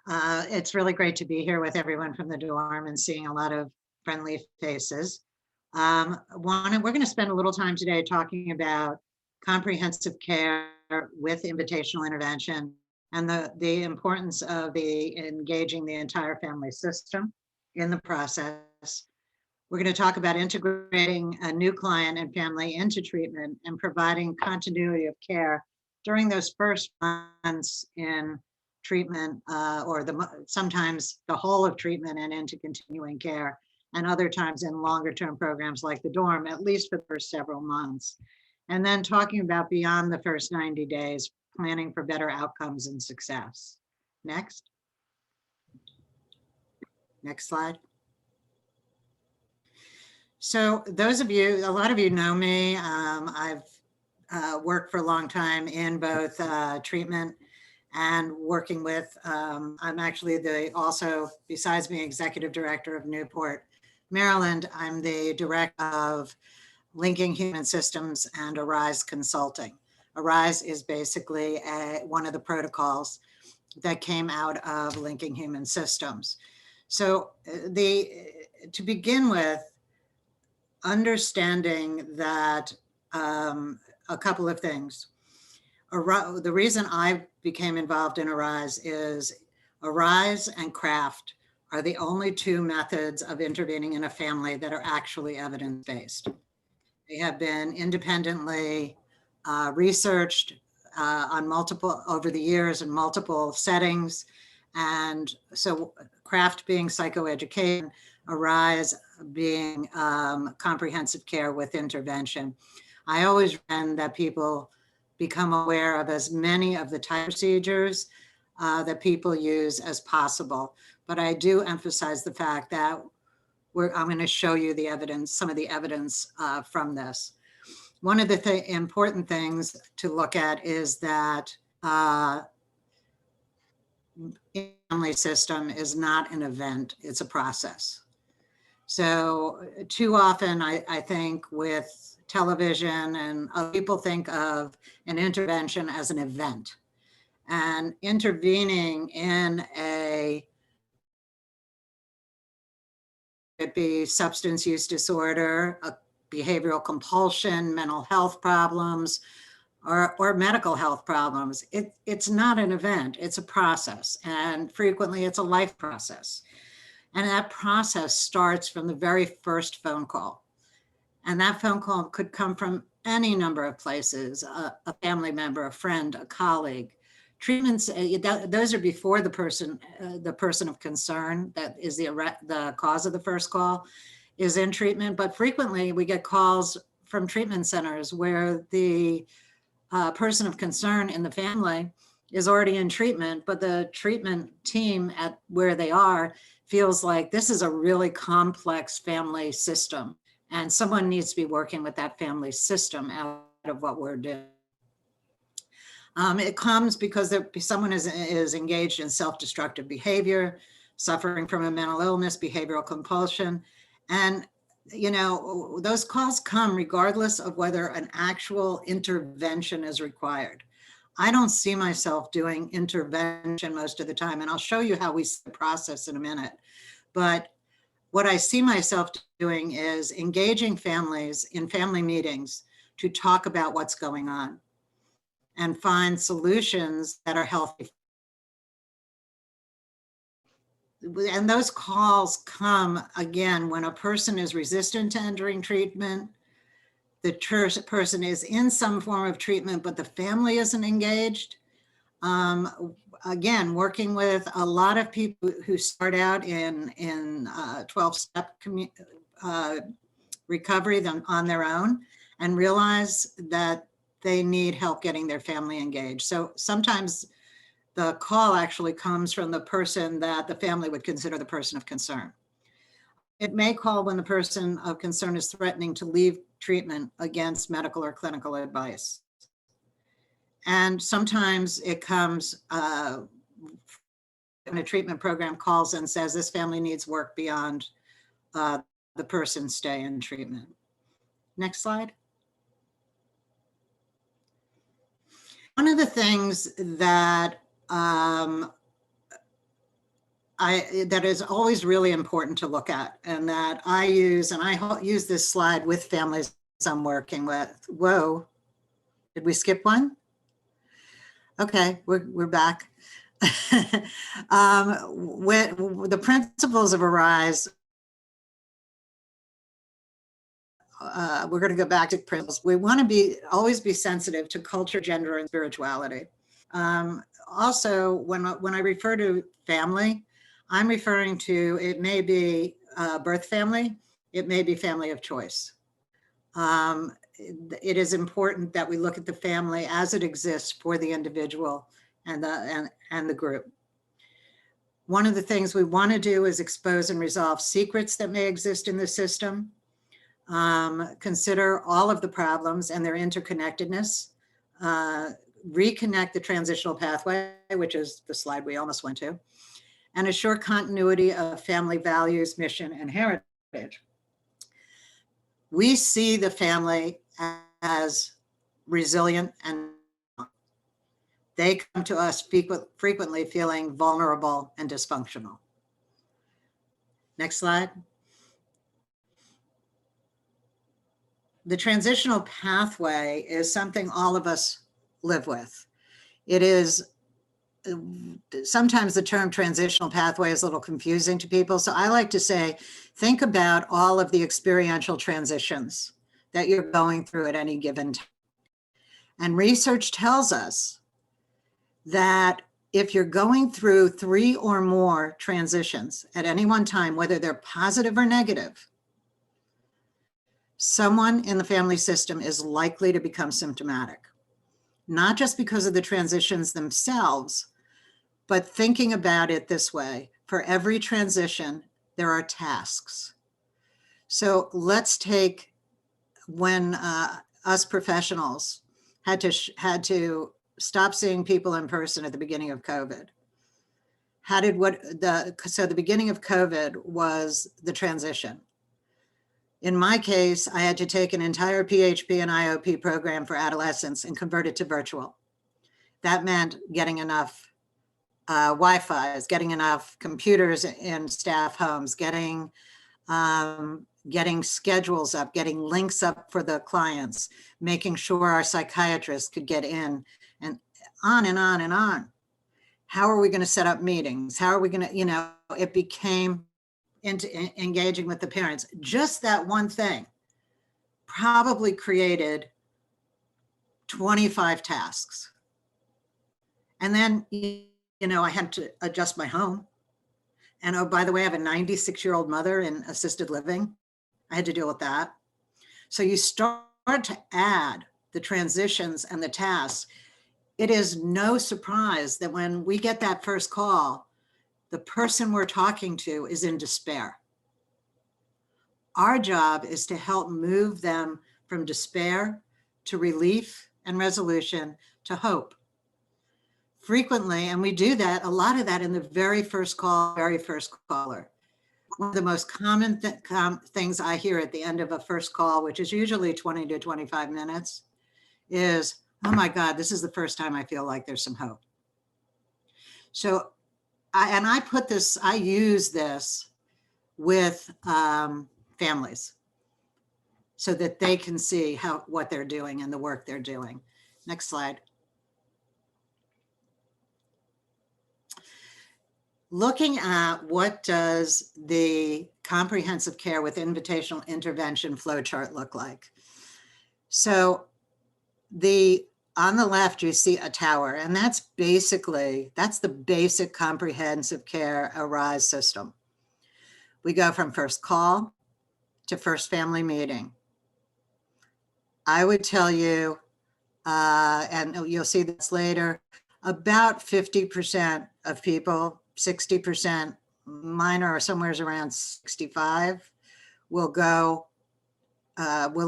It's really great to be here with everyone from the dorm and seeing a lot of friendly faces. We're going to spend a little time today talking about comprehensive care with invitational intervention and the importance of engaging the entire family system in the process. We're going to talk about integrating a new client and family into treatment and providing continuity of care during those first months in treatment, or sometimes the whole of treatment and into continuing care, and other times in longer term programs like the dorm, at least for the first several months. And then talking about beyond the first 90 days, planning for better outcomes and success. Next slide. So those of you, a lot of you know me. I've worked for a long time in both treatment and working with, I'm actually also, besides being executive director of Newport, Maryland, I'm the director of Linking Human Systems and ARISE Consulting. ARISE is basically one of the protocols that came out of Linking Human Systems. So to begin with, understanding that a couple of things. The reason I became involved in ARISE is ARISE and CRAFT are the only two methods of intervening in a family that are actually evidence-based. They have been independently researched over the years in multiple settings. And so CRAFT being psychoeducation, ARISE being comprehensive care with intervention. I always recommend that people become aware of as many of the type procedures that people use as possible. But I do emphasize the fact that I'm going to show you the evidence, some of the evidence from this. One of the important things to look at is that family system is not an event, it's a process. So too often, I think with television and people think of an intervention as an event, and intervening in it be substance use disorder, a behavioral compulsion, mental health problems, or medical health problems. It's not an event, it's a process. And frequently it's a life process. And that process starts from the very first phone call. And that phone call could come from any number of places, a family member, a friend, a colleague. Treatments, those are before the person of concern, that is the cause of the first call, is in treatment. But frequently we get calls from treatment centers where the person of concern in the family is already in treatment, but the treatment team at where they are feels like this is a really complex family system and someone needs to be working with that family system out of what we're doing. It comes because someone is engaged in self-destructive behavior, suffering from a mental illness, behavioral compulsion. And, you know, those calls come regardless of whether an actual intervention is required. I don't see myself doing intervention most of the time, and I'll show you how we see the process in a minute. But what I see myself doing is engaging families in family meetings to talk about what's going on and find solutions that are healthy. And those calls come, again, when a person is resistant to entering treatment, the person is in some form of treatment, but the family isn't engaged. Again, working with a lot of people who start out in 12-step recovery on their own and realize that they need help getting their family engaged. So sometimes the call actually comes from the person that the family would consider the person of concern. It may call when the person of concern is threatening to leave treatment against medical or clinical advice. And sometimes it comes when a treatment program calls and says this family needs work beyond the person's stay in treatment. Next slide. One of the things that that is always really important to look at, and that I use this slide with families I'm working with. Whoa, did we skip one? Okay, we're back. When the principles of Arise, we're going to go back to principles. We want to always be sensitive to culture, gender, and spirituality. Also, when I refer to family, I'm referring to, it may be birth family, it may be family of choice. It is important that we look at the family as it exists for the individual and the group. One of the things we want to do is expose and resolve secrets that may exist in the system. Consider all of the problems and their interconnectedness. Reconnect the transitional pathway, which is the slide we almost went to, and assure continuity of family values, mission, and heritage. We see the family as resilient, and they come to us frequently feeling vulnerable and dysfunctional. Next slide. The transitional pathway is something all of us live with. It is, sometimes the term transitional pathway is a little confusing to people. So I like to say, think about all of the experiential transitions that you're going through at any given time. And research tells us that if you're going through 3 or more transitions at any one time, whether they're positive or negative, someone in the family system is likely to become symptomatic. Not just because of the transitions themselves, but thinking about it this way: for every transition, there are tasks. So let's take when us professionals had to stop seeing people in person at the beginning of COVID. So the beginning of COVID was the transition. In my case, I had to take an entire PHP and IOP program for adolescents and convert it to virtual. That meant getting enough Wi-Fi, getting enough computers in staff homes, getting schedules up, getting links up for the clients, making sure our psychiatrists could get in, and on and on and on. How are we going to set up meetings? How are we going to, it became into engaging with the parents. Just that one thing probably created 25 tasks. And then, I had to adjust my home. And oh, by the way, I have a 96-year-old mother in assisted living. I had to deal with that. So you start to add the transitions and the tasks. It is no surprise that when we get that first call, the person we're talking to is in despair. Our job is to help move them from despair to relief and resolution to hope. Frequently, and we do that, a lot of that in the very first caller. One of the most common things I hear at the end of a first call, which is usually 20 to 25 minutes, is, oh my God, this is the first time I feel like there's some hope. So I use this with families so that they can see what they're doing and the work they're doing. Next slide. Looking at what does the comprehensive care with invitational intervention flowchart look like? So on the left, you see a tower, and that's the basic comprehensive care Arise system. We go from first call to first family meeting. I would tell you, and you'll see this later, about 50% of people, 60%, mine are somewhere around 65, will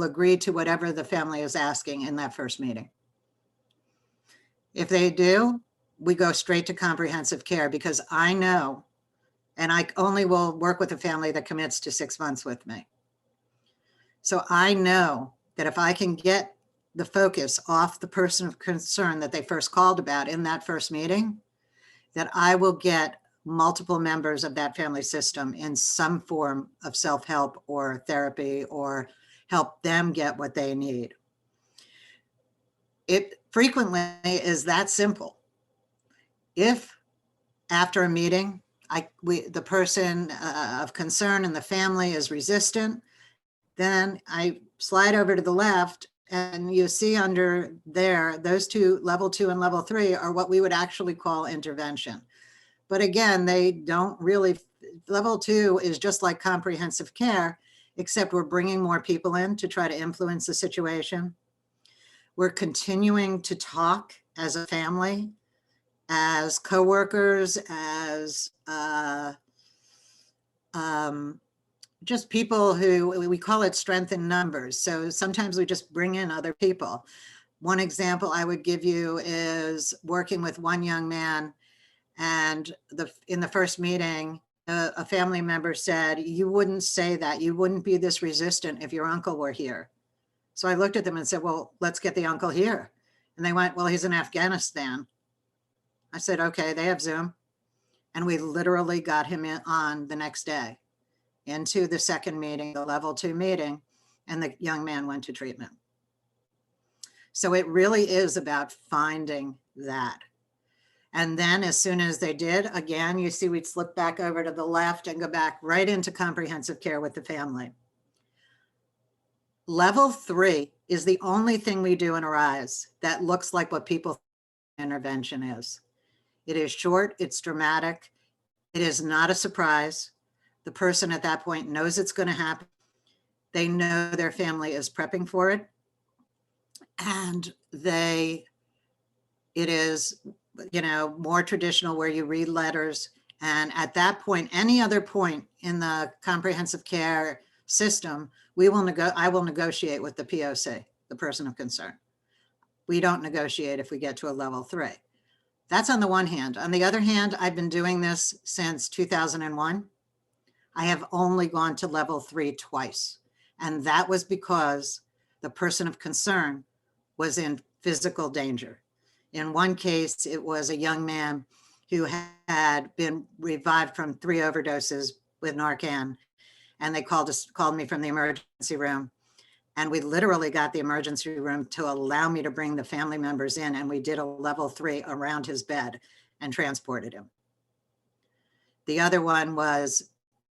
agree to whatever the family is asking in that first meeting. If they do, we go straight to comprehensive care, because I know, and I only will work with a family that commits to 6 months with me. So I know that if I can get the focus off the person of concern that they first called about in that first meeting, that I will get multiple members of that family system in some form of self-help or therapy, or help them get what they need. It frequently is that simple. If after a meeting, the person of concern in the family is resistant, then I slide over to the left, and you see under there, those two, level 2 and level 3, are what we would actually call intervention. But again, they don't really, level 2 is just like comprehensive care, except we're bringing more people in to try to influence the situation. We're continuing to talk as a family, as coworkers, as just people who, we call it strength in numbers. So sometimes we just bring in other people. One example I would give you is working with one young man, and in the first meeting, a family member said, "You wouldn't say that. You wouldn't be this resistant if your uncle were here." So I looked at them and said, "Well, let's get the uncle here." And they went, "Well, he's in Afghanistan." I said, "Okay, they have Zoom." And we literally got him on the next day into the second meeting, the level 2 meeting, and the young man went to treatment. So it really is about finding that. And then as soon as they did, again, you see we'd slip back over to the left and go back right into comprehensive care with the family. Level 3 is the only thing we do in ARISE that looks like what people think intervention is. It is short, it's dramatic, it is not a surprise. The person at that point knows it's going to happen. They know their family is prepping for it. And it is, more traditional, where you read letters. And at that point, any other point in the comprehensive care system, I will negotiate with the POC, the person of concern. We don't negotiate if we get to a level 3. That's on the one hand. On the other hand, I've been doing this since 2001. I have only gone to level 3 twice. And that was because the person of concern was in physical danger. In one case, it was a young man who had been revived from 3 overdoses with Narcan. And they called me from the emergency room. And we literally got the emergency room to allow me to bring the family members in. And we did a level 3 around his bed and transported him. The other one was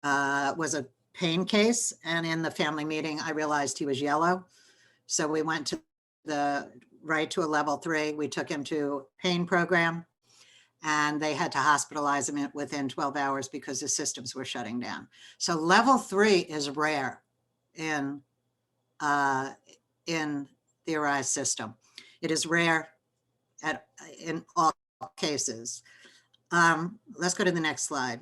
a pain case. And in the family meeting, I realized he was yellow. So we went to right to a level 3. We took him to pain program, and they had to hospitalize him within 12 hours because his systems were shutting down. So level 3 is rare in the ARISE system. It is rare in all cases. Let's go to the next slide.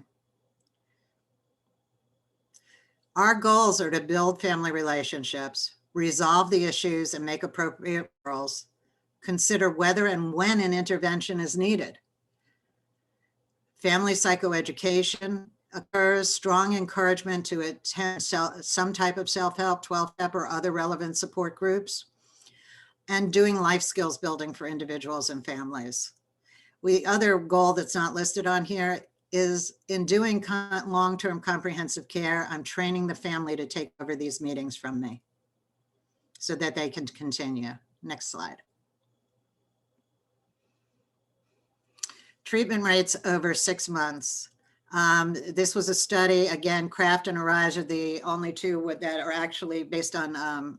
Our goals are to build family relationships, resolve the issues, and make appropriate referrals, consider whether and when an intervention is needed. Family psychoeducation occurs, strong encouragement to attend some type of self-help, 12-step, or other relevant support groups, and doing life skills building for individuals and families. The other goal that's not listed on here is, in doing long-term comprehensive care, I'm training the family to take over these meetings from me so that they can continue. Next slide. Treatment rates over 6 months. This was a study, again, CRAFT and ARISE are the only two that are actually based on,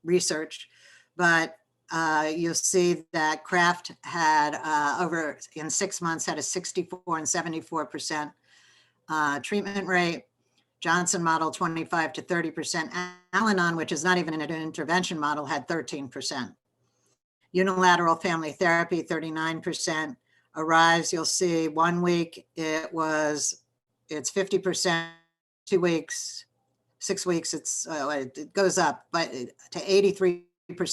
research, but you'll see that CRAFT had in 6 months had a 64 and 74% treatment rate. Johnson model 25 to 30%. Al-Anon, which is not even an intervention model, had 13%. Unilateral family therapy, 39%. ARISE, you'll see 1 week, it's 50%, 2 weeks, 6 weeks, it goes up, but to 83%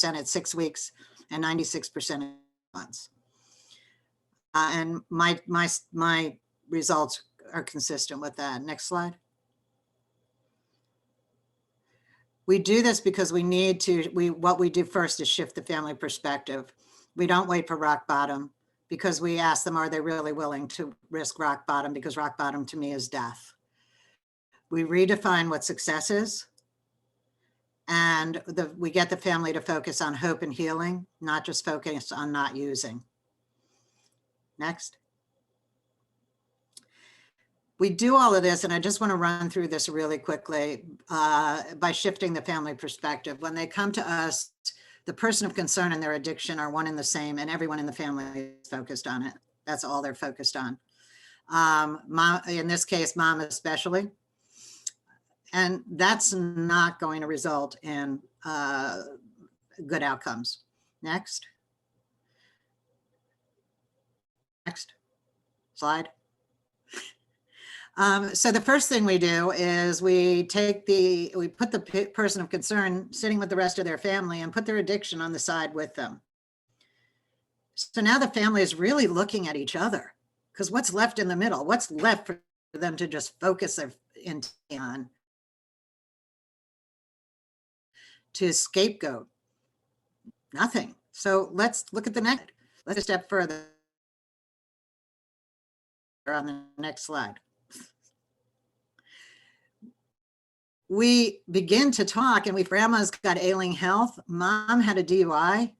at 6 weeks and 96% in months. And my results are consistent with that. Next slide. We do this because we need to, what we do first is shift the family perspective. We don't wait for rock bottom. because we ask them, are they really willing to risk rock bottom? Because rock bottom to me is death. We redefine what success is, and we get the family to focus on hope and healing, not just focus on not using. Next. We do all of this, and I just want to run through this really quickly by shifting the family perspective. When they come to us, the person of concern and their addiction are one and the same, and everyone in the family is focused on it. That's all they're focused on. Mom, in this case, mom especially. And that's not going to result in good outcomes. Next. Next slide. So the first thing we do is we put the person of concern sitting with the rest of their family and put their addiction on the side with them. So now the family is really looking at each other, because what's left in the middle? What's left for them to just focus their into on? To scapegoat? Nothing. So let's look at the next. Let's step further on the next slide. We begin to talk, and grandma's got ailing health. Mom had a DUI.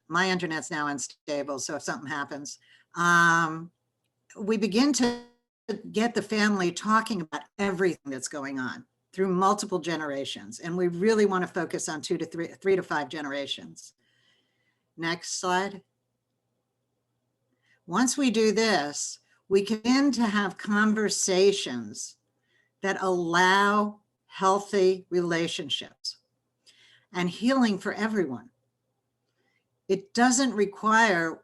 My internet's now unstable, so if something happens, we begin to get the family talking about everything that's going on through multiple generations. And we really want to focus on 3 to 5 generations. Next slide. Once we do this, we begin to have conversations that allow healthy relationships and healing for everyone. It doesn't require,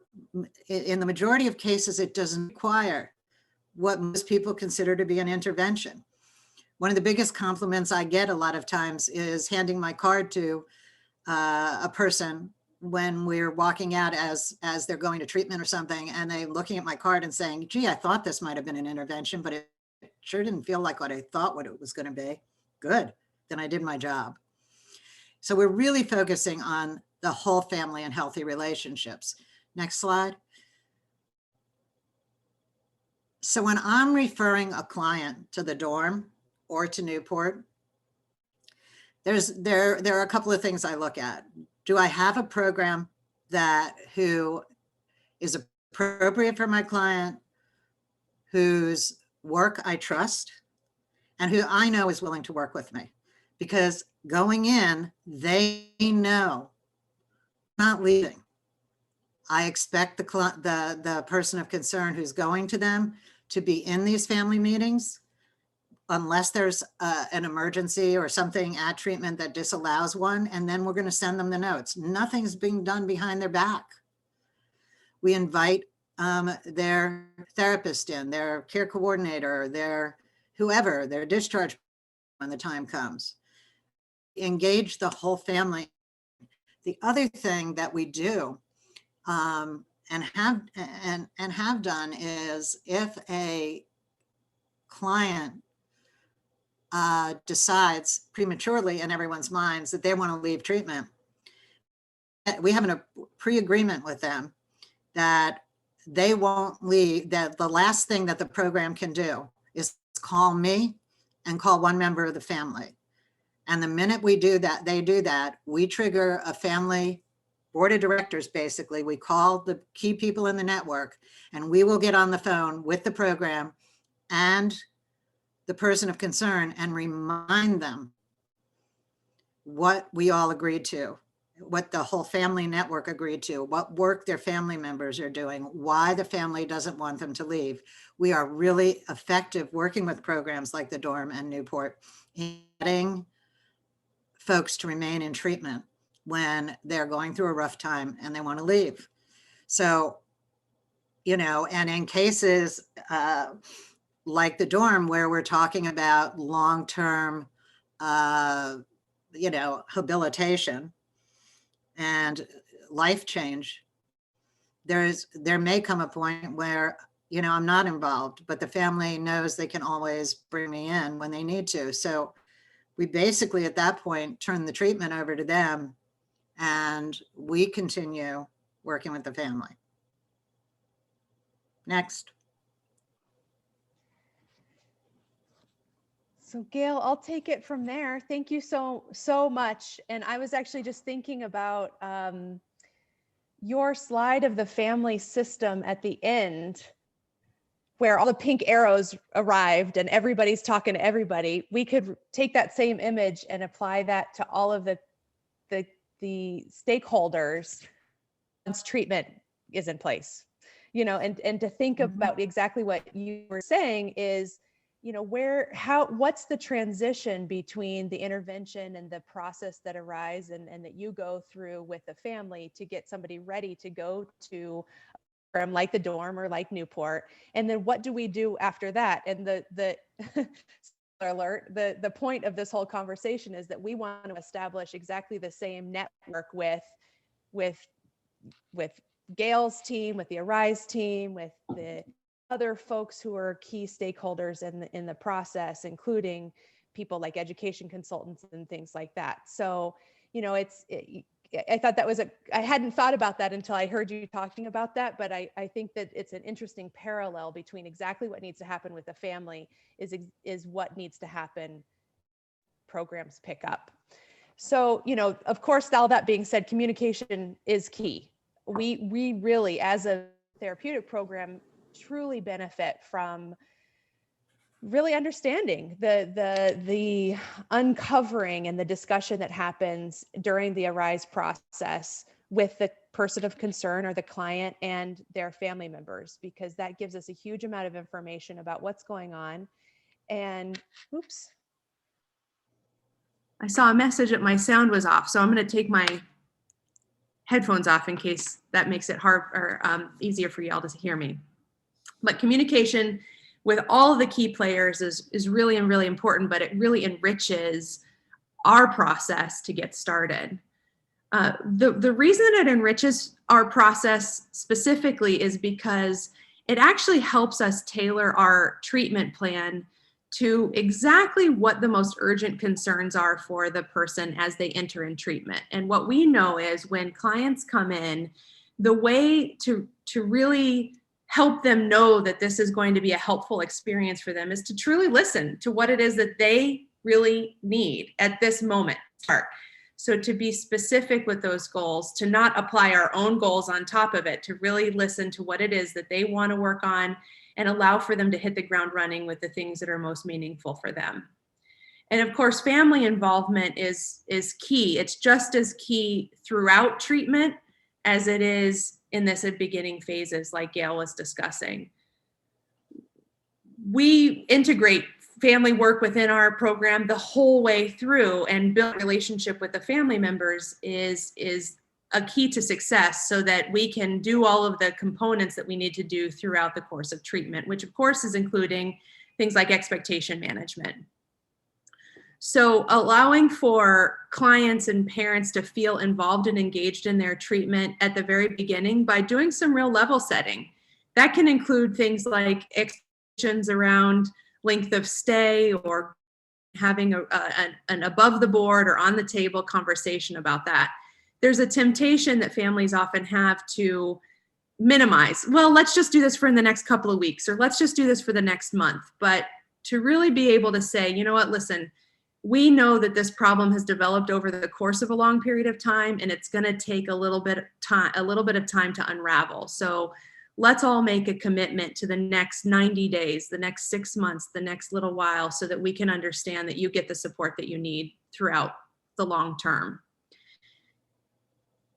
in the majority of cases, it doesn't require what most people consider to be an intervention. One of the biggest compliments I get a lot of times is handing my card to a person when we're walking out as they're going to treatment or something, and they're looking at my card and saying, gee, I thought this might have been an intervention, but it sure didn't feel like what I thought what it was going to be. Good, then I did my job. So we're really focusing on the whole family and healthy relationships. Next slide. So when I'm referring a client to the dorm or to Newport, there are a couple of things I look at. Do I have a program who is appropriate for my client, whose work I trust, and who I know is willing to work with me? Because going in, they know I'm not leaving. I expect the person of concern who's going to them to be in these family meetings, unless there's an emergency or something at treatment that disallows one, and then we're going to send them the notes. Nothing's being done behind their back. We invite their therapist in, their care coordinator, their whoever, their discharge when the time comes. Engage the whole family. The other thing that we do and have done is, if a client decides prematurely in everyone's minds that they want to leave treatment, we have a pre-agreement with them that they won't leave, that the last thing that the program can do is call me and call one member of the family. And the minute we do that, they do that, we trigger a family board of directors. Basically, we call the key people in the network, and we will get on the phone with the program and the person of concern and remind them what we all agreed to, what the whole family network agreed to, what work their family members are doing, why the family doesn't want them to leave. We are really effective working with programs like the Dorm and Newport in getting folks to remain in treatment when they're going through a rough time and they want to leave. So, and in cases like the Dorm, where we're talking about long-term, habilitation and life change, there may come a point where, I'm not involved, but the family knows they can always bring me in when they need to. So we basically at that point turn the treatment over to them, and we continue working with the family. Next. So Gale, I'll take it from there. Thank you so much. And I was actually just thinking about your slide of the family system at the end, where all the pink arrows arrived and everybody's talking to everybody. We could take that same image and apply that to all of the stakeholders once treatment is in place, you know, and to think about exactly what you were saying is, you know, what's the transition between the intervention and the process that arise and that you go through with the family to get somebody ready to go to a program like the dorm or like Newport, and then what do we do after that? And the alert, the point of this whole conversation is that we want to establish exactly the same network with Gale's team, with the Arise team, with the other folks who are key stakeholders in the process, including people like education consultants and things like that. So, you know, I thought that was I hadn't thought about that until I heard you talking about that, but I think that it's an interesting parallel between exactly what needs to happen with the family is what needs to happen, programs pick up. So, you know, of course, all that being said, communication is key. We really, as a therapeutic program, truly benefit from really understanding the uncovering and the discussion that happens during the Arise process with the person of concern or the client and their family members, because that gives us a huge amount of information about what's going on. And oops. I saw a message that my sound was off, so I'm going to take my headphones off in case that makes it hard or easier for y'all to hear me. But communication with all of the key players is really important, but it really enriches our process to get started. The reason it enriches our process specifically is because it actually helps us tailor our treatment plan to exactly what the most urgent concerns are for the person as they enter in treatment. And what we know is when clients come in, the way to really help them know that this is going to be a helpful experience for them is to truly listen to what it is that they really need at this moment. So to be specific with those goals, to not apply our own goals on top of it, to really listen to what it is that they want to work on and allow for them to hit the ground running with the things that are most meaningful for them. And of course, family involvement is key. It's just as key throughout treatment as it is in this beginning phases like Gale was discussing. We integrate family work within our program the whole way through, and build a relationship with the family members is a key to success so that we can do all of the components that we need to do throughout the course of treatment, which of course is including things like expectation management. So allowing for clients and parents to feel involved and engaged in their treatment at the very beginning by doing some real level setting. That can include things like expectations around length of stay or having an above the board or on the table conversation about that. There's a temptation that families often have to minimize. Well, let's just do this for in the next couple of weeks, or let's just do this for the next month. But to really be able to say, you know what, listen, we know that this problem has developed over the course of a long period of time, and it's going to take a little bit of time to unravel. So let's all make a commitment to the next 90 days, the next 6 months, the next little while, so that we can understand that you get the support that you need throughout the long term.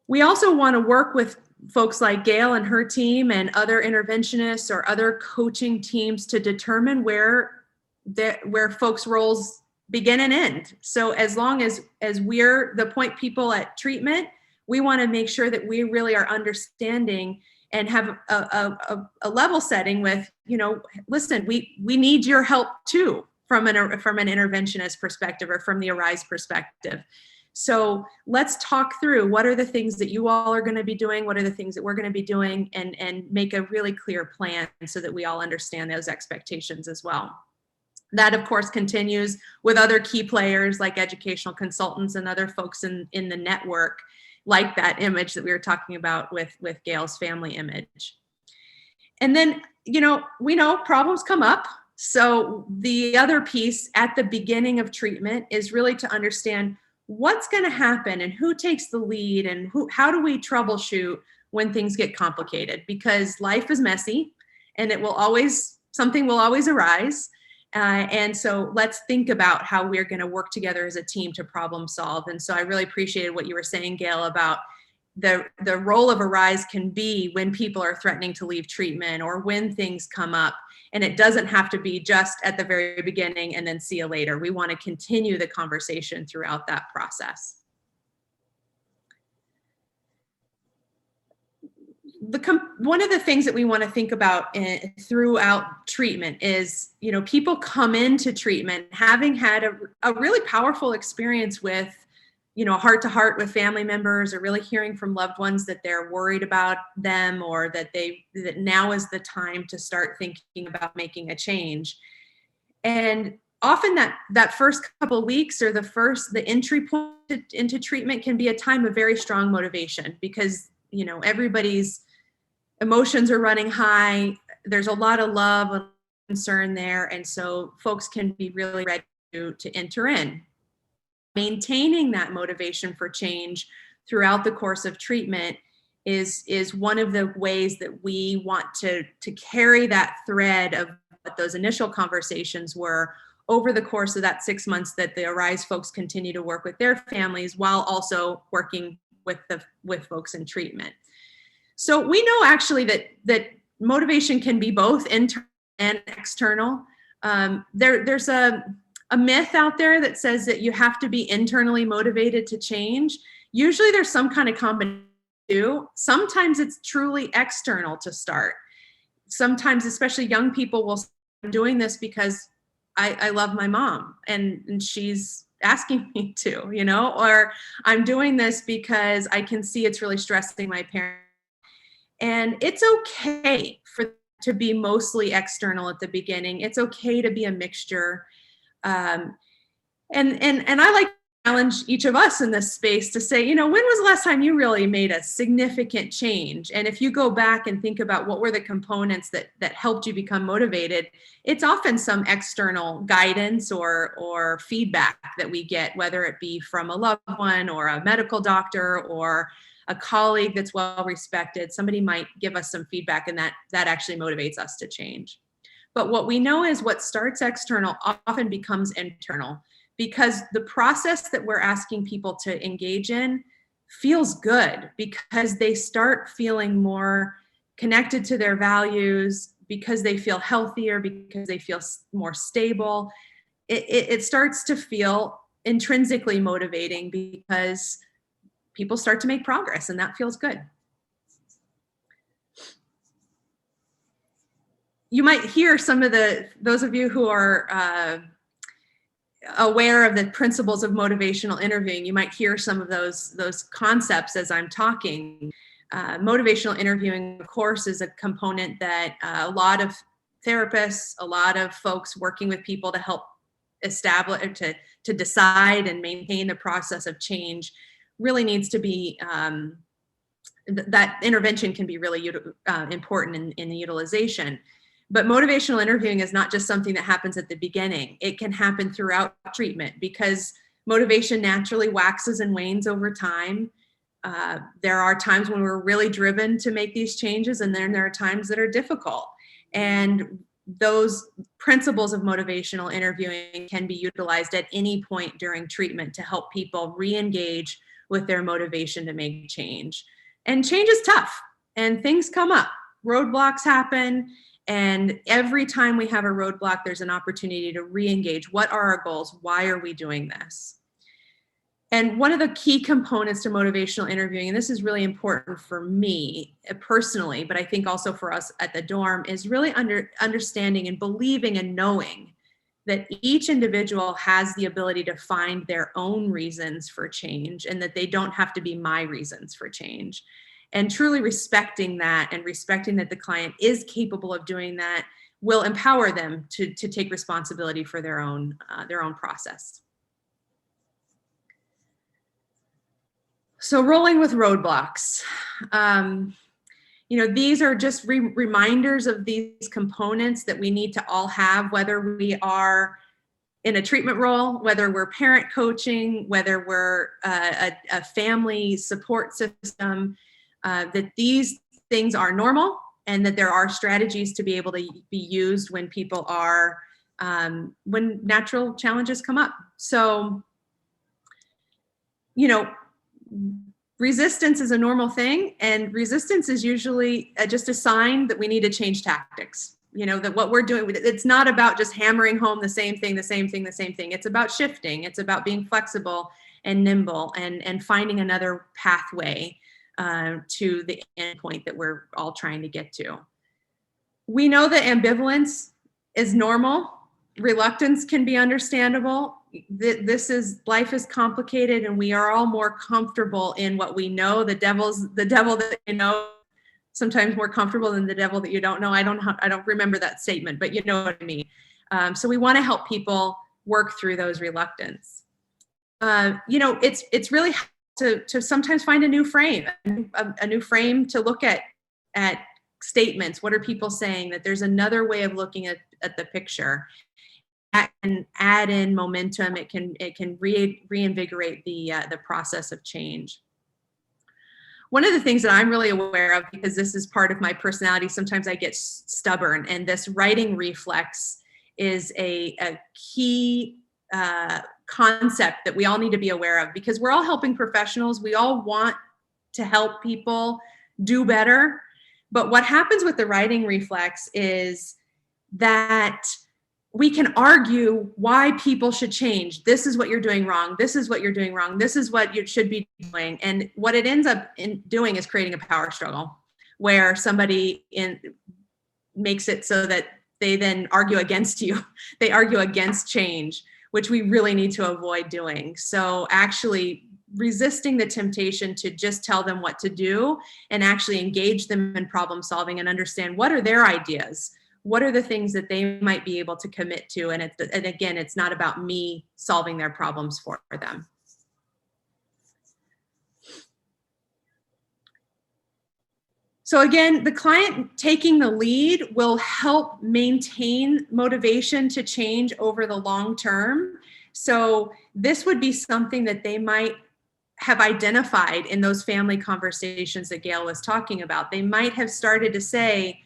We also want to work with folks like Gale and her team and other interventionists or other coaching teams to determine where folks' roles begin and end. So as long as we're the point people at treatment, we want to make sure that we really are understanding and have a level setting with, you know, listen, we need your help too from an interventionist perspective or from the Arise perspective. So let's talk through what are the things that you all are going to be doing, what are the things that we're going to be doing, and make a really clear plan so that we all understand those expectations as well. That, of course, continues with other key players like educational consultants and other folks in the network, like that image that we were talking about with Gale's family image. And then we know problems come up. So the other piece at the beginning of treatment is really to understand what's going to happen and who takes the lead and how do we troubleshoot when things get complicated, because life is messy and something will always arise. And so let's think about how we're going to work together as a team to problem solve. And so I really appreciated what you were saying, Gale, about the role of Arise can be when people are threatening to leave treatment or when things come up. And it doesn't have to be just at the very beginning and then see you later. We want to continue the conversation throughout that process. One of the things that we want to think about throughout treatment is, people come into treatment having had a really powerful experience with, heart to heart with family members, or really hearing from loved ones that they're worried about them, or that now is the time to start thinking about making a change. And often that first couple of weeks or the entry point into treatment can be a time of very strong motivation, because, everybody's emotions are running high. There's a lot of love and concern there. And so folks can be really ready to enter in. Maintaining that motivation for change throughout the course of treatment is one of the ways that we want to carry that thread of what those initial conversations were over the course of that 6 months that the Arise folks continue to work with their families while also working with folks in treatment. So we know actually that motivation can be both internal and external. There's a myth out there that says that you have to be internally motivated to change. Usually there's some kind of combination. Sometimes it's truly external to start. Sometimes, especially young people, will say, I'm doing this because I love my mom and she's asking me to, or I'm doing this because I can see it's really stressing my parents. And it's okay to be mostly external at the beginning. It's okay to be a mixture. And I like to challenge each of us in this space to say, when was the last time you really made a significant change? And if you go back and think about what were the components that helped you become motivated, it's often some external guidance or feedback that we get, whether it be from a loved one or a medical doctor or a colleague that's well respected. Somebody might give us some feedback, and that actually motivates us to change. But what we know is what starts external often becomes internal, because the process that we're asking people to engage in feels good, because they start feeling more connected to their values, because they feel healthier, because they feel more stable. It starts to feel intrinsically motivating because people start to make progress, and that feels good. You might hear some of those of you who are aware of the principles of motivational interviewing, you might hear some of those concepts as I'm talking. Motivational interviewing, of course, is a component that a lot of therapists, a lot of folks working with people to help establish, to decide and maintain the process of change really needs to be, that intervention can be really important in the utilization. But motivational interviewing is not just something that happens at the beginning. It can happen throughout treatment, because motivation naturally waxes and wanes over time. There are times when we're really driven to make these changes, and then there are times that are difficult. And those principles of motivational interviewing can be utilized at any point during treatment to help people re-engage with their motivation to make change. And change is tough, and things come up. Roadblocks happen. And every time we have a roadblock, there's an opportunity to re-engage. What are our goals? Why are we doing this? And one of the key components to motivational interviewing, and this is really important for me personally, but I think also for us at the dorm, is really understanding and believing and knowing that each individual has the ability to find their own reasons for change, and that they don't have to be my reasons for change. And truly respecting that, and respecting that the client is capable of doing that, will empower them to take responsibility for their own process. So rolling with roadblocks. these are just reminders of these components that we need to all have, whether we are in a treatment role, whether we're parent coaching, whether we're a family support system, that these things are normal and that there are strategies to be able to be used when people are, when natural challenges come up. So, resistance is a normal thing, and resistance is usually just a sign that we need to change tactics. That what we're doing, it's not about just hammering home the same thing. It's about shifting. It's about being flexible and nimble and finding another pathway to the end point that we're all trying to get to. We know that ambivalence is normal. Reluctance can be understandable. Life is complicated, and we are all more comfortable in what we know. The devil that you know, sometimes more comfortable than the devil that you don't know. I don't remember that statement, but you know what I mean. So we want to help people work through those reluctance. It's really to sometimes find a new frame to look at statements. What are people saying? That there's another way of looking at the picture. That can add in momentum. It can reinvigorate the process of change. One of the things that I'm really aware of, because this is part of my personality, sometimes I get stubborn, and this writing reflex is a key concept that we all need to be aware of, because we're all helping professionals. We all want to help people do better. But what happens with the writing reflex is that we can argue why people should change. This is what you're doing wrong. This is what you're doing wrong. This is what you should be doing. And what it ends up doing is creating a power struggle where somebody makes it so that they then argue against you. They argue against change, which we really need to avoid doing. So actually resisting the temptation to just tell them what to do and actually engage them in problem solving and understand what are their ideas. What are the things that they might be able to commit to? And again, it's not about me solving their problems for them. So again, the client taking the lead will help maintain motivation to change over the long term. So this would be something that they might have identified in those family conversations that Gale was talking about. They might have started to say,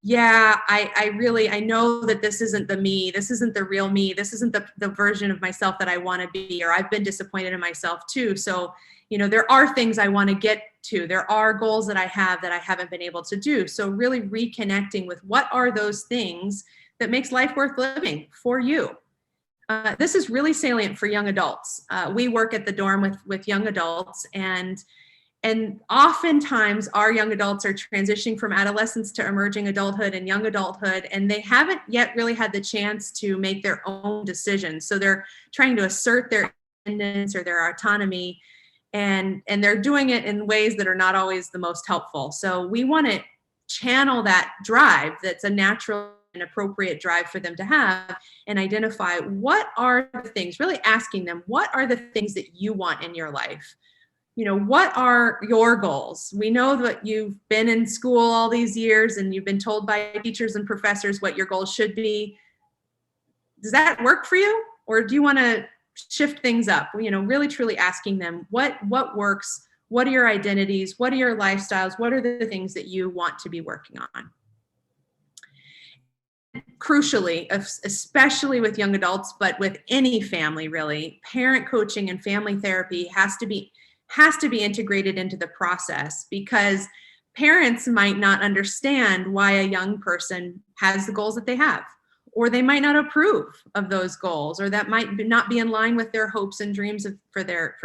yeah, I know that this isn't the me, this isn't the real me, this isn't the version of myself that I want to be, or I've been disappointed in myself too. So, there are things I want to get to. There are goals that I have that I haven't been able to do. So really reconnecting with what are those things that makes life worth living for you. This is really salient for young adults. We work at the dorm with young adults, and oftentimes our young adults are transitioning from adolescence to emerging adulthood and young adulthood, and they haven't yet really had the chance to make their own decisions. So they're trying to assert their independence or their autonomy, and they're doing it in ways that are not always the most helpful. So we want to channel that drive that's a natural and appropriate drive for them to have, and identify what are the things, really asking them, what are the things that you want in your life? What are your goals? We know that you've been in school all these years and you've been told by teachers and professors what your goals should be. Does that work for you? Or do you want to shift things up? Really truly asking them what works, what are your identities, what are your lifestyles, what are the things that you want to be working on? Crucially, especially with young adults, but with any family really, parent coaching and family therapy has to be integrated into the process, because parents might not understand why a young person has the goals that they have, or they might not approve of those goals, or that might not be in line with their hopes and dreams for their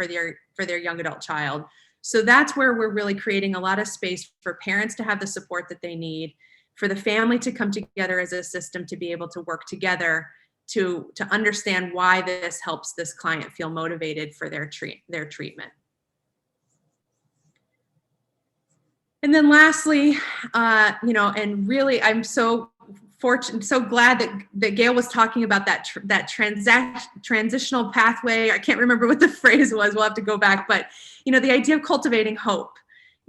young adult child. So that's where we're really creating a lot of space for parents to have the support that they need, for the family to come together as a system to be able to work together to understand why this helps this client feel motivated for their treatment. And then lastly, and really, I'm so fortunate, so glad that Gale was talking about that transitional pathway. I can't remember what the phrase was. We'll have to go back, but the idea of cultivating hope.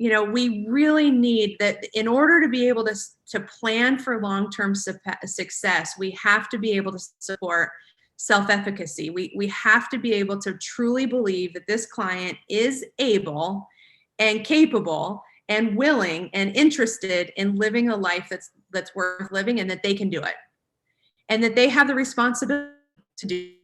we really need that in order to be able to plan for long-term success, we have to be able to support self-efficacy. We have to be able to truly believe that this client is able and capable and willing and interested in living a life that's worth living, and that they can do it, and that they have the responsibility to do it.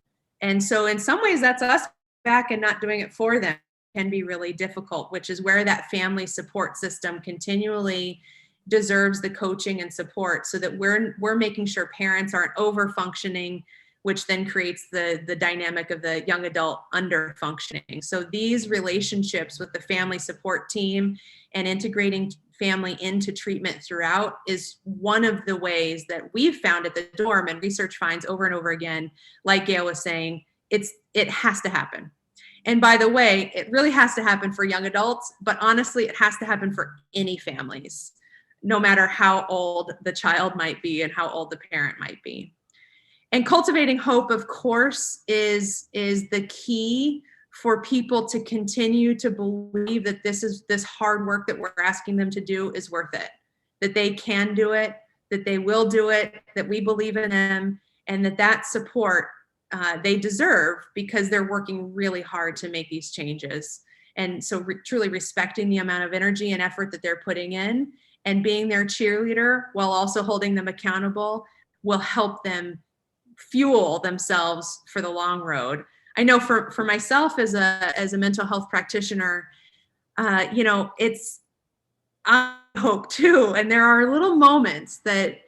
And so in some ways, that's us back and not doing it for them can be really difficult, which is where that family support system continually deserves the coaching and support, so that we're making sure parents aren't over functioning, which then creates the dynamic of the young adult under functioning. So these relationships with the family support team and integrating family into treatment throughout is one of the ways that we've found at the dorm, and research finds over and over again, like Gale was saying, it has to happen. And by the way, it really has to happen for young adults, but honestly, it has to happen for any families, no matter how old the child might be and how old the parent might be. And cultivating hope, of course, is the key for people to continue to believe that this hard work that we're asking them to do is worth it, that they can do it, that they will do it, that we believe in them, and that support they deserve, because they're working really hard to make these changes. And so truly respecting the amount of energy and effort that they're putting in, and being their cheerleader while also holding them accountable, will help them fuel themselves for the long road. I know for myself as a mental health practitioner, it's I hope too. And there are little moments that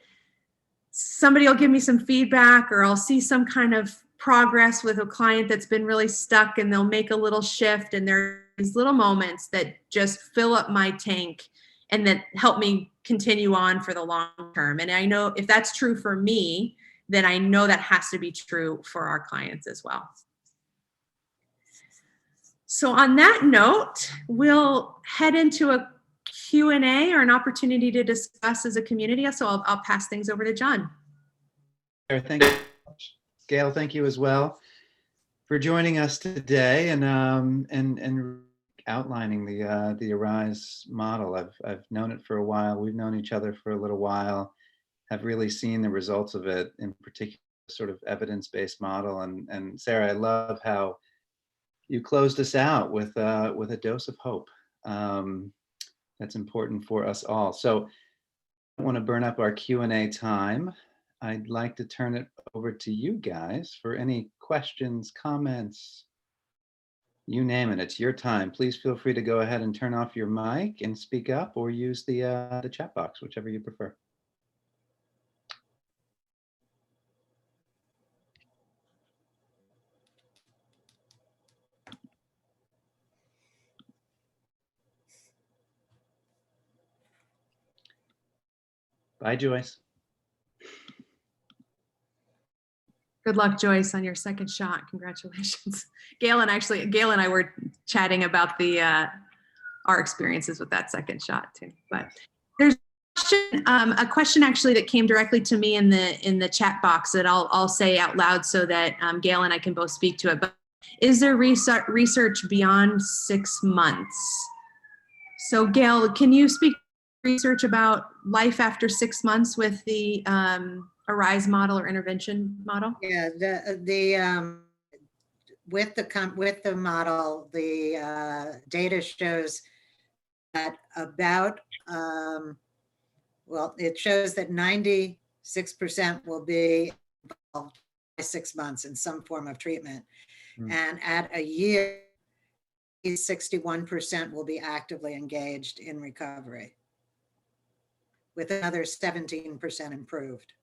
somebody will give me some feedback, or I'll see some kind of progress with a client that's been really stuck, and they'll make a little shift. And there are these little moments that just fill up my tank and that help me continue on for the long term. And I know if that's true for me, then I know that has to be true for our clients as well. So on that note, we'll head into a Q&A, or an opportunity to discuss as a community. So I'll pass things over to John. Thank you. Gale, thank you as well for joining us today and outlining the ARISE model. I've known it for a while. We've known each other for a little while. Have really seen the results of it, in particular, sort of evidence-based model. And Sarah, I love how you closed us out with a dose of hope. That's important for us all. So I don't want to burn up our Q&A time. I'd like to turn it over to you guys for any questions, comments, you name it. It's your time. Please feel free to go ahead and turn off your mic and speak up, or use the chat box, whichever you prefer. Bye, Joyce. Good luck, Joyce, on your second shot. Congratulations. Gale and I were chatting about our experiences with that second shot too. But there's a question actually that came directly to me in the chat box that I'll say out loud, so that Gale and I can both speak to it. But is there research beyond 6 months? So Gale, can you speak to research about life after 6 months with the ARISE model or intervention model? Yeah, with the model, the data shows that about it shows that 96% will be involved by 6 months in some form of treatment, and at a year, 61% will be actively engaged in recovery, with another 17% improved.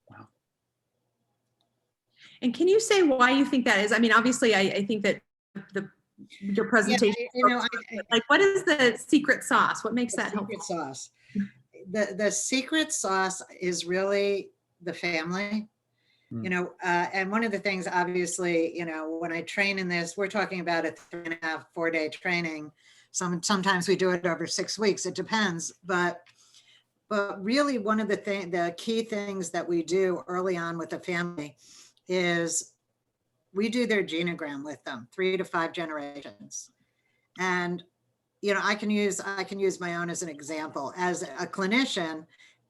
Wow. And can you say why you think that is? I mean, obviously, I think that your presentation, like, what is the secret sauce? What makes that helpful? Secret sauce. The secret sauce is really the family. And one of the things, obviously, when I train in this, we're talking about a 3.5, 4-day training. Sometimes we do it over 6 weeks. It depends, but really one of the key things that we do early on with the family is we do their genogram with them, 3 to 5 generations. And you know, I can use my own as an example. As a clinician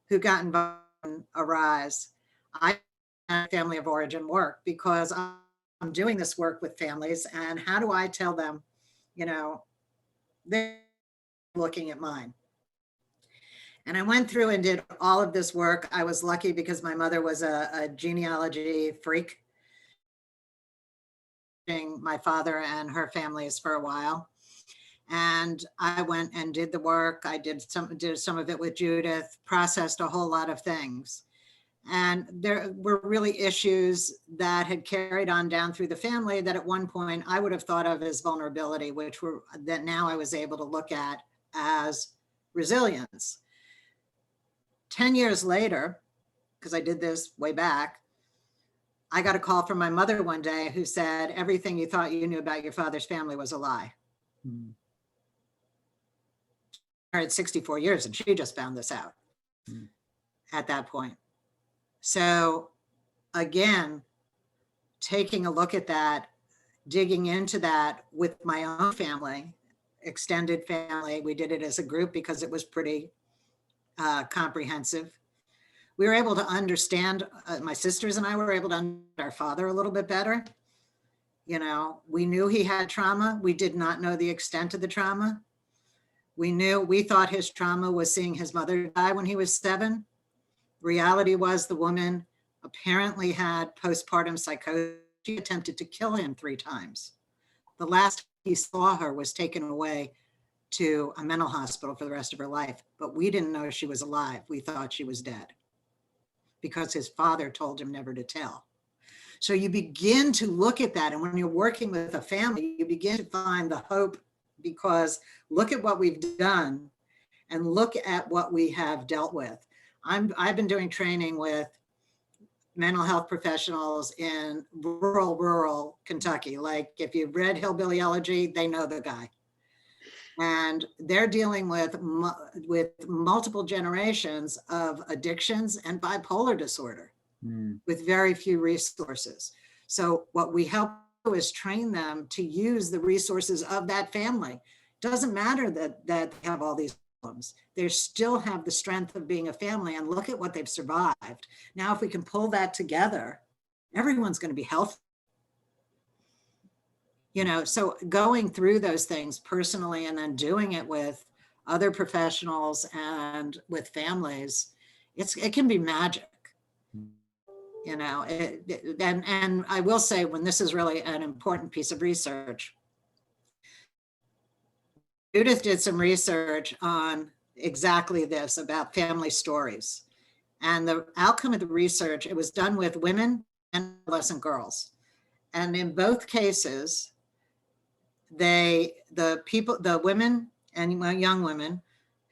who got involved in Arise, I had family of origin work because I'm doing this work with families, and how do I tell them, you know, they're looking at mine. And I went through and did all of this work. I was lucky because my mother was a genealogy freak, my father and her families for a while. And I went and did the work. I did some of it with Judith, processed a whole lot of things. And there were really issues that had carried on down through the family that at one point I would have thought of as vulnerability, which were that now I was able to look at as resilience. 10 years later, because I did this way back, I got a call from my mother one day who said, everything you thought you knew about your father's family was a lie. Mm. Married 64 years and she just found this out at that point. So again, taking a look at that, digging into that with my own family, extended family, we did it as a group because it was pretty comprehensive. We were able to understand, my sisters and I were able to understand our father a little bit better. You know, we knew he had trauma. We did not know the extent of the trauma. We thought his trauma was seeing his mother die when he was 7. Reality was the woman apparently had postpartum psychosis. She attempted to kill him 3 times. The last he saw her was taken away to a mental hospital for the rest of her life, but we didn't know she was alive. We thought she was dead because his father told him never to tell. So you begin to look at that. And when you're working with a family, you begin to find the hope, because look at what we've done and look at what we have dealt with. I've been doing training with mental health professionals in rural Kentucky. Like if you've read Hillbilly Elegy, they know the guy. And they're dealing with multiple generations of addictions and bipolar disorder with very few resources. So what we help do is train them to use the resources of that family. Doesn't matter that they have all these problems. They still have the strength of being a family, and look at what they've survived. Now, if we can pull that together, everyone's going to be healthy. You know, so going through those things personally and then doing it with other professionals and with families, it can be magic. You know, and I will say, when this is really an important piece of research, Judith did some research on exactly this about family stories. And the outcome of the research, it was done with women and adolescent girls. And in both cases, the women and young women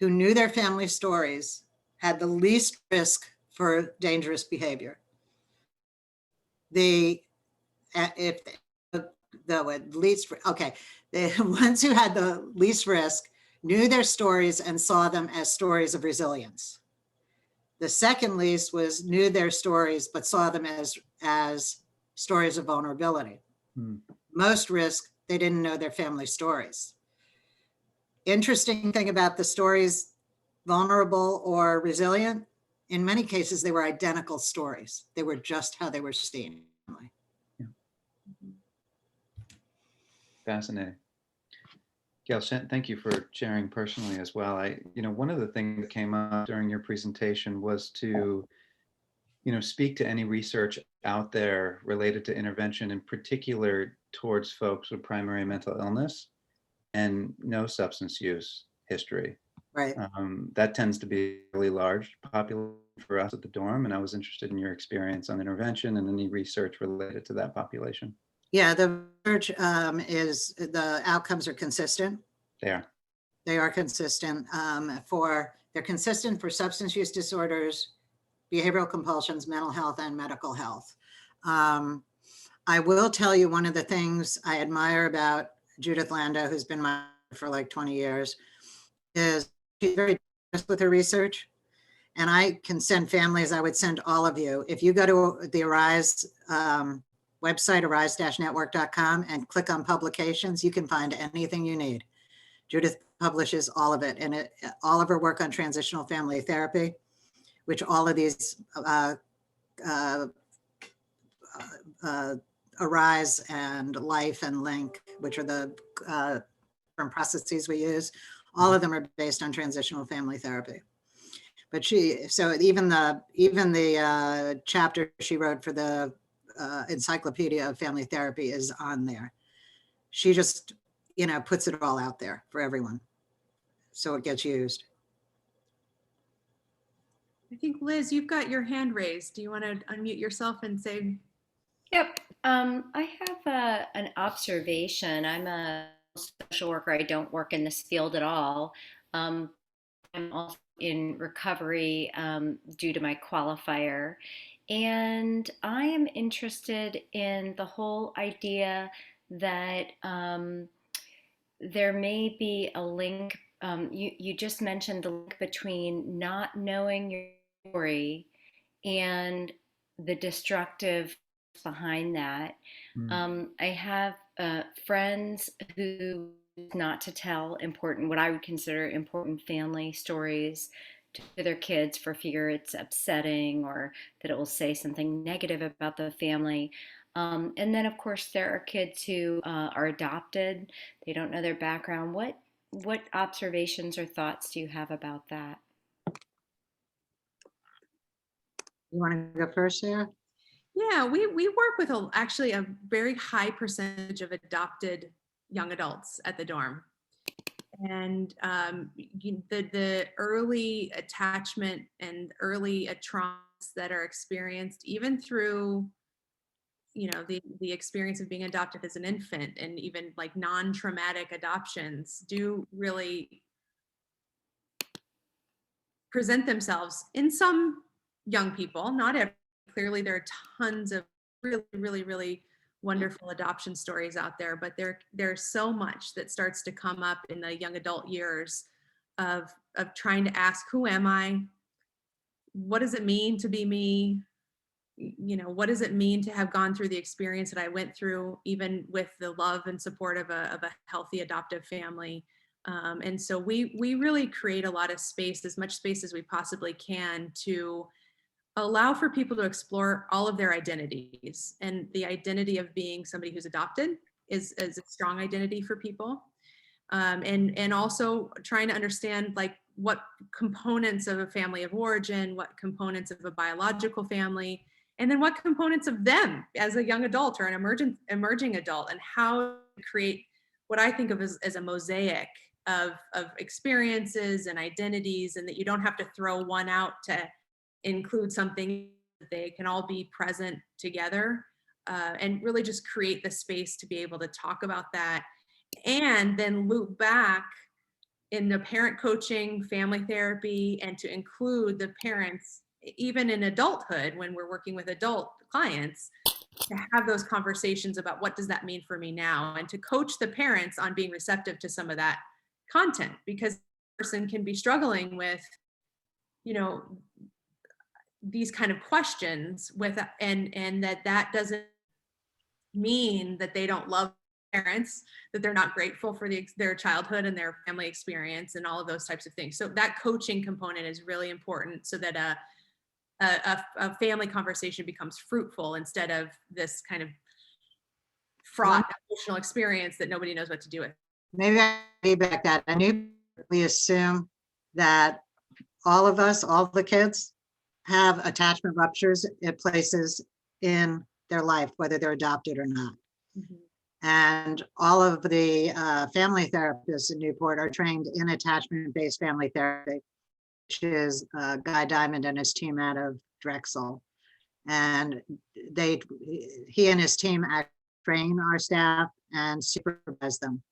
who knew their family stories had the least risk for dangerous behavior. The ones who had the least risk knew their stories and saw them as stories of resilience. The second least was knew their stories but saw them as stories of vulnerability. Most risk, they didn't know their family stories. Interesting thing about the stories, vulnerable or resilient, in many cases, they were identical stories. They were just how they were seen. Yeah. Fascinating. Gale, thank you for sharing personally as well. One of the things that came up during your presentation was to, speak to any research out there related to intervention, in particular towards folks with primary mental illness and no substance use history. Right. That tends to be a really large population for us at the dorm, and I was interested in your experience on intervention and any research related to that population. Yeah, the research the outcomes are consistent. They are consistent they're consistent for substance use disorders, behavioral compulsions, mental health, and medical health. I will tell you, one of the things I admire about Judith Lando, who's been my for like 20 years, is she's very honest with her research. And I can send families, I would send all of you. If you go to the Arise website, arise-network.com, and click on publications, you can find anything you need. Judith publishes all of it, and all of her work on transitional family therapy, which all of these Arise and Life and Link, which are the different processes we use, all of them are based on transitional family therapy. But so even the chapter she wrote for the Encyclopedia of Family Therapy is on there. She just, puts it all out there for everyone, so it gets used. I think, Liz, you've got your hand raised. Do you want to unmute yourself and say? Yep. I have an observation. I'm a social worker. I don't work in this field at all. I'm also in recovery due to my qualifier. And I am interested in the whole idea that there may be a link. You just mentioned the link between not knowing your story and the destructive behind that. I have friends who not to tell what I would consider important family stories to their kids for fear it's upsetting or that it will say something negative about the family. And then, of course, there are kids who are adopted. They don't know their background. What observations or thoughts do you have about that? You want to go first, Sarah? Yeah, we work with actually a very high percentage of adopted young adults at the dorm. And the early attachment and early traumas that are experienced, even through the experience of being adopted as an infant, and even like non-traumatic adoptions, do really present themselves in some young people, not every. Clearly there are tons of really, really, really wonderful adoption stories out there, but there's so much that starts to come up in the young adult years of trying to ask, who am I? What does it mean to be me? What does it mean to have gone through the experience that I went through, even with the love and support of a healthy adoptive family? And so we really create a lot of space, as much space as we possibly can, to allow for people to explore all of their identities. And the identity of being somebody who's adopted is a strong identity for people. And also trying to understand like what components of a family of origin, what components of a biological family, and then what components of them as a young adult or an emerging adult, and how to create what I think of as a mosaic of experiences and identities, and that you don't have to throw one out to include something. They can all be present together, and really just create the space to be able to talk about that, and then loop back in the parent coaching, family therapy, and to include the parents, even in adulthood, when we're working with adult clients, to have those conversations about what does that mean for me now, and to coach the parents on being receptive to some of that content, because the person can be struggling with, these kind of questions with, and that doesn't mean that they don't love parents, that they're not grateful for their childhood and their family experience and all of those types of things. So that coaching component is really important, so that a family conversation becomes fruitful instead of this kind of fraught emotional experience that nobody knows what to do with. Maybe I feedback that. I knew we assume that all of us, all the kids, have attachment ruptures at places in their life, whether they're adopted or not. Mm-hmm. And all of the family therapists in Newport are trained in attachment-based family therapy, which is Guy Diamond and his team out of Drexel. And he and his team train our staff and supervise them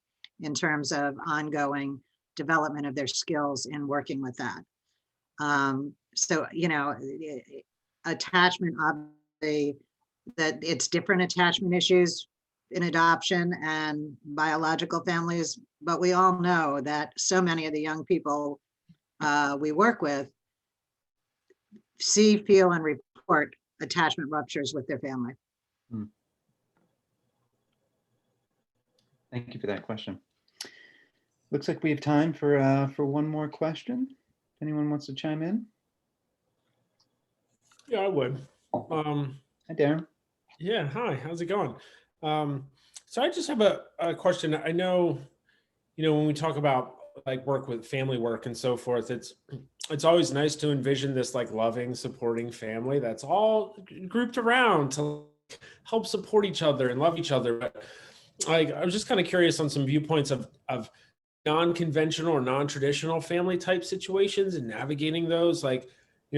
in terms of ongoing development of their skills in working with that. So, attachment, obviously, that it's different attachment issues in adoption and biological families, but we all know that so many of the young people we work with see, feel, and report attachment ruptures with their family. Thank you for that question. Looks like we have time for one more question. If anyone wants to chime in. Yeah, I would. Hi, Darren. Yeah, hi, how's it going? So I just have a question. I know, when we talk about like work with family work and so forth, it's always nice to envision this like loving, supporting family that's all grouped around to help support each other and love each other. But like, I was just kind of curious on some viewpoints of non-conventional or non-traditional family type situations and navigating those. Like,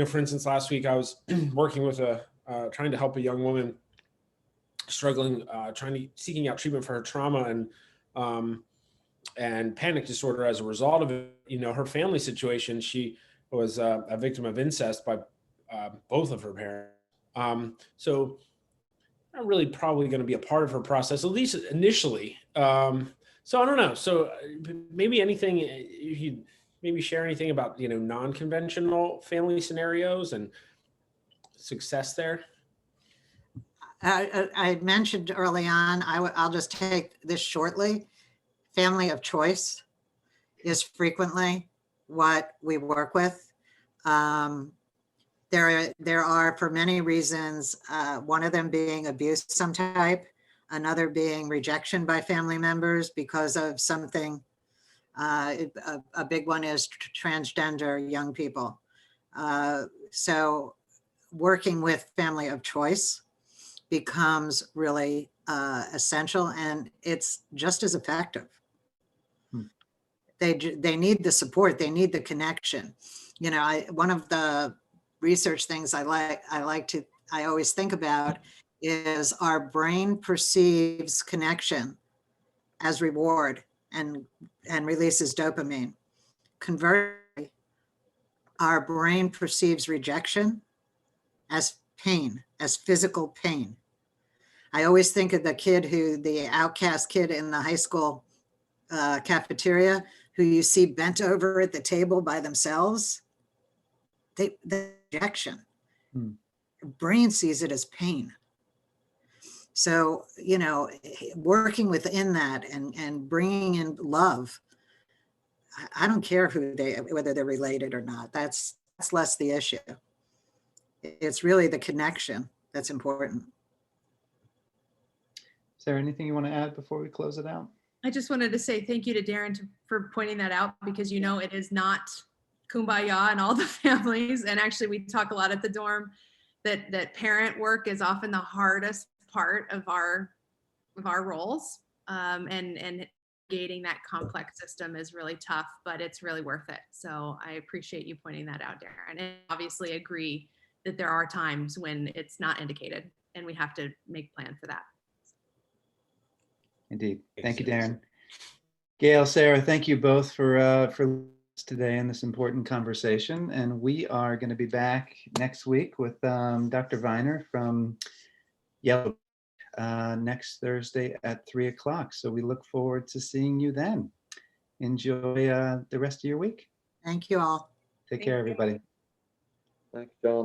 for instance, last week I was working with trying to help a young woman struggling, seeking out treatment for her trauma and panic disorder as a result of it. Her family situation, she was a victim of incest by both of her parents. So not really probably going to be a part of her process, at least initially. So I don't know. So maybe anything, if you maybe share anything about, non-conventional family scenarios and success there. I mentioned early on, I'll just take this shortly. Family of choice is frequently what we work with. There are, for many reasons, one of them being abuse of some type, another being rejection by family members because of something. A big one is transgender young people. So working with family of choice becomes really essential, and it's just as effective. They need the support, they need the connection. One of the research things I always think about is our brain perceives connection as reward and releases dopamine. Conversely, our brain perceives rejection as pain, as physical pain. I always think of the outcast kid in the high school cafeteria who you see bent over at the table by themselves. The rejection. Brain sees it as pain. So, working within that and bringing in love, I don't care whether they're related or not. That's less the issue. It's really the connection that's important. Sarah, anything you want to add before we close it out? I just wanted to say thank you to Darren for pointing that out, because it is not kumbaya in all the families. And actually we talk a lot at the dorm that parent work is often the hardest part of our roles. And gating that complex system is really tough, but it's really worth it. So I appreciate you pointing that out, Darren. And obviously agree that there are times when it's not indicated and we have to make plan for that. Indeed. Thank you, Darren. Gale, Sarah, thank you both for today in this important conversation. And we are going to be back next week with Dr. Viner from Yellow next Thursday at 3:00. So we look forward to seeing you then. Enjoy the rest of your week. Thank you all. Take care, everybody. Thanks, John.